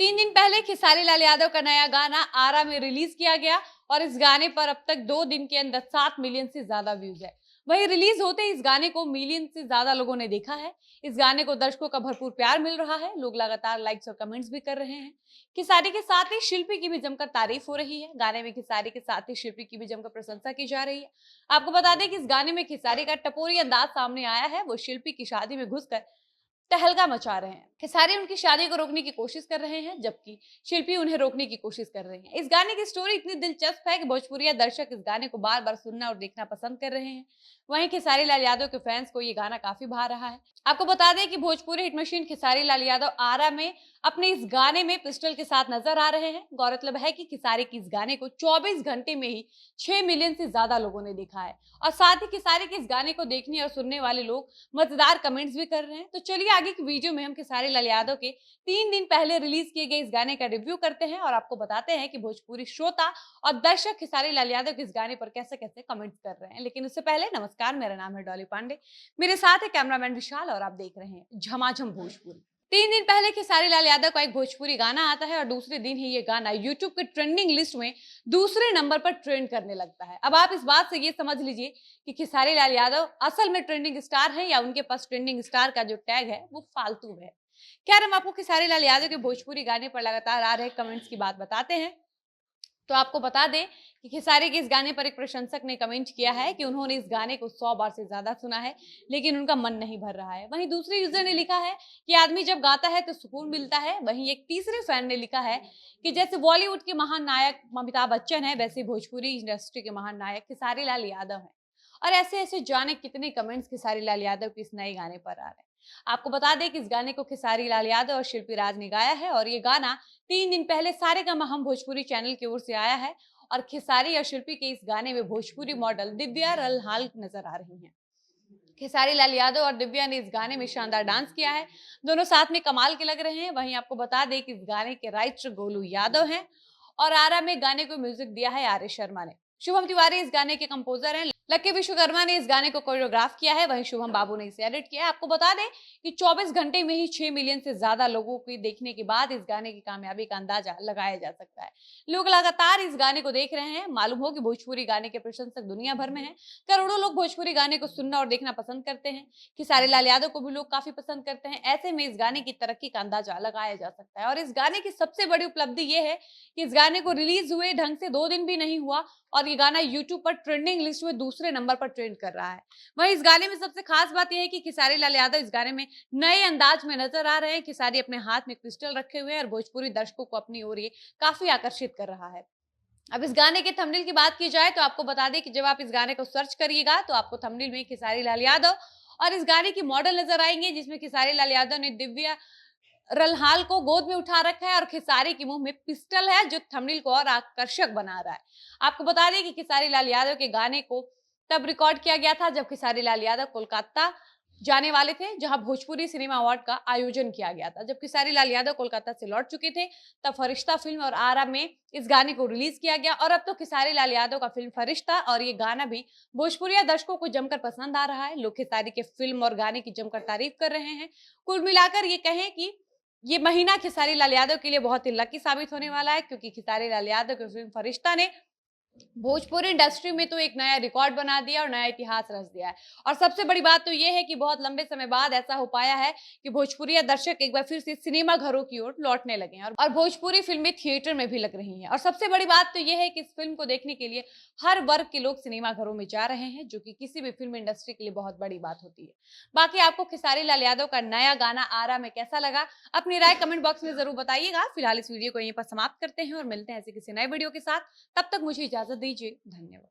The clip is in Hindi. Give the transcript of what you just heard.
3 दिन पहले खेसारी लाल यादव का नया गाना आरा में रिलीज किया गया और इस गाने पर अब तक 2 दिन के अंदर 7 मिलियन से ज्यादा व्यूज है। वहीं रिलीज होते ही इस गाने को मिलियन से ज्यादा लोगों ने देखा है। इस गाने को दर्शकों का भरपूर प्यार मिल रहा है। लोग लगातार लाइक्स और कमेंट्स भी कर रहे हैं। खेसारी के साथ ही शिल्पी की भी जमकर तारीफ हो रही है। गाने में खेसारी के साथ ही शिल्पी की भी जमकर प्रशंसा की जा रही है। आपको बता दें कि इस गाने में खेसारी का टपोरी अंदाज सामने आया है। वो शिल्पी की शादी में घुसकर तहलका मचा रहे हैं। खेसारी उनकी शादी को रोकने की कोशिश कर रहे हैं, जबकि शिल्पी उन्हें रोकने की कोशिश कर रही हैं। इस गाने की स्टोरी इतनी दिलचस्प है कि भोजपुरिया दर्शक इस गाने को बार-बार सुनना और देखना पसंद कर रहे हैं। वहीं खेसारी लाल यादव के फैंस को ये गाना काफी भा रहा है। आपको बता दें कि भोजपुरी हिट मशीन खेसारी लाल यादव आरा में अपने इस गाने में पिस्टल के साथ नजर आ रहे हैं। गौरतलब है कि खेसारी की इस गाने को 24 घंटे में ही 6 मिलियन से ज्यादा लोगों ने देखा है और साथ ही खेसारी के इस गाने को देखने और सुनने वाले लोग मजेदार कमेंट्स भी कर रहे हैं। तो चलिए आगे की वीडियो में हम खेसारी लाल यादव के 3 दिन पहले रिलीज किए गए इस गाने का रिव्यू करते हैं और आपको बताते हैं कि भोजपुरी श्रोता और दर्शक खेसारी लाल यादव के इस गाने पर कैसे कैसे कमेंट्स कर रहे हैं। लेकिन उससे पहले नमस्कार, मेरा नाम है डॉली पांडे, मेरे साथ है कैमरामैन विशाल और आप देख रहे हैं झमाझम भोजपुरी। 3 दिन पहले खेसारी लाल यादव का एक भोजपुरी गाना आता है और दूसरे दिन ही ये गाना यूट्यूब के ट्रेंडिंग लिस्ट में दूसरे नंबर पर ट्रेंड करने लगता है। अब आप इस बात से ये समझ लीजिए कि खेसारी लाल यादव असल में ट्रेंडिंग स्टार है या उनके पास ट्रेंडिंग स्टार का जो टैग है वो फालतू है। खैर, हम आपको खेसारी लाल यादव के भोजपुरी गाने पर लगातार आ रहे कमेंट्स की बात बताते हैं। तो आपको बता दें कि खेसारी के इस गाने पर एक प्रशंसक ने कमेंट किया है कि उन्होंने इस गाने को 100 बार से ज्यादा सुना है, लेकिन उनका मन नहीं भर रहा है। वहीं दूसरे यूजर ने लिखा है कि आदमी जब गाता है तो सुकून मिलता है। वहीं एक तीसरे फैन ने लिखा है कि जैसे बॉलीवुड के महान नायक अमिताभ बच्चन है, वैसे भोजपुरी इंडस्ट्री के महान नायक खेसारी लाल यादव है। और ऐसे ऐसे जाने कितने कमेंट्स खेसारी लाल यादव के इस नए गाने पर आ रहे हैं। आपको बता दें कि इस गाने को खेसारी लाल यादव और शिल्पी राज ने गाया है और ये गाना 3 दिन पहले सारेगामा हम भोजपुरी चैनल की ओर से आया है और खेसारी और शिल्पी के इस गाने में भोजपुरी मॉडल दिव्या रलहाल नजर आ रही हैं। खेसारी लाल यादव और दिव्या ने इस गाने में शानदार डांस किया है। दोनों साथ में कमाल के लग रहे हैं। वहीं आपको बता दें कि इस गाने के राइटर गोलू यादव हैं और आरा में गाने को म्यूजिक दिया है आर्य शर्मा ने। शुभम तिवारी इस गाने के कंपोजर हैं। लक्की विश्वकर्मा ने इस गाने को कोरियोग्राफ किया है। वहीं शुभम बाबू ने इसे एडिट किया है। आपको बता दें कि 24 घंटे में ही 6 मिलियन से ज्यादा लोगों को देखने के बाद इस गाने की कामयाबी का अंदाजा लगाया जा सकता है। लोग लगातार इस गाने को देख रहे हैं। मालूम हो कि भोजपुरी गाने के प्रशंसक दुनिया भर में हैं। करोड़ों लोग भोजपुरी गाने को सुनना और देखना पसंद करते हैं। खेसारी लाल यादव को भी लोग काफी पसंद करते हैं। ऐसे में इस गाने की तरक्की का अंदाजा लगाया जा सकता है और इस गाने की सबसे बड़ी उपलब्धि ये है कि इस गाने को रिलीज हुए ढंग से 2 दिन भी नहीं हुआ और ये गाना यूट्यूब पर ट्रेंडिंग लिस्ट में दूसरे नंबर पर ट्रेंड कर रहा है। वहीं इस गाने में सबसे खास बात यह है कि खेसारी लाल यादव इस गाने में नए अंदाज में नजर आ रहे हैं। खेसारी अपने हाथ में क्रिस्टल रखे हुए हैं और भोजपुरी दर्शकों को अपनी ओर ये काफी आकर्षित कर रहा है। अब इस गाने के थंबनेल की बात की जाए तो आपको बता दें कि जब आप इस गाने को सर्च करिएगा तो आपको थंबनेल में खेसारी लाल यादव और इस गाने की मॉडल नजर आएंगे, जिसमें खेसारी लाल यादव ने दिव्या रलहाल को गोद में उठा रखा है और खेसारी के मुंह में पिस्टल है, जो थंबनेल को और आकर्षक बना रहा है। आपको बता दें कि खेसारी लाल यादव के गाने को तब रिकॉर्ड किया गया था जब खेसारी लाल यादव कोलकाता जाने वाले थे, जहां भोजपुरी सिनेमा अवार्ड का आयोजन किया गया था। जब खेसारी लाल यादव कोलकाता से लौट चुके थे, तब फरिश्ता फिल्म और आरा में इस गाने को रिलीज किया गया और अब तो खेसारी लाल यादव का फिल्म फरिश्ता और ये गाना भी भोजपुरिया दर्शकों को जमकर पसंद आ रहा है। लोग खेसारी के फिल्म और गाने की जमकर तारीफ कर रहे हैं। कुल मिलाकर ये कहें कि ये महीना खेसारी लाल यादव के लिए बहुत ही लकी साबित होने वाला है, क्योंकि खेसारी लाल यादव की फिल्म फरिश्ता ने भोजपुरी इंडस्ट्री में तो एक नया रिकॉर्ड बना दिया और नया इतिहास रच दिया है। और सबसे बड़ी बात तो ये है कि बहुत लंबे समय बाद ऐसा हो पाया है कि भोजपुरी दर्शक एक बार फिर से सिनेमा घरों की ओर लौटने लगे हैं और भोजपुरी फिल्में थिएटर में भी लग रही हैं। और सबसे बड़ी बात तो ये है कि इस फिल्म को देखने के लिए हर वर्ग के लोग सिनेमा घरों में जा रहे हैं, जो कि किसी भी फिल्म इंडस्ट्री के लिए बहुत बड़ी बात होती है। बाकी आपको खेसारी लाल यादव का नया गाना आरा में कैसा लगा, अपनी राय कमेंट बॉक्स में जरूर बताइएगा। फिलहाल इस वीडियो को यहीं पर समाप्त करते हैं और मिलते हैं ऐसे किसी नए वीडियो के साथ। तब तक मुझे इजाजत दीजिए। धन्यवाद।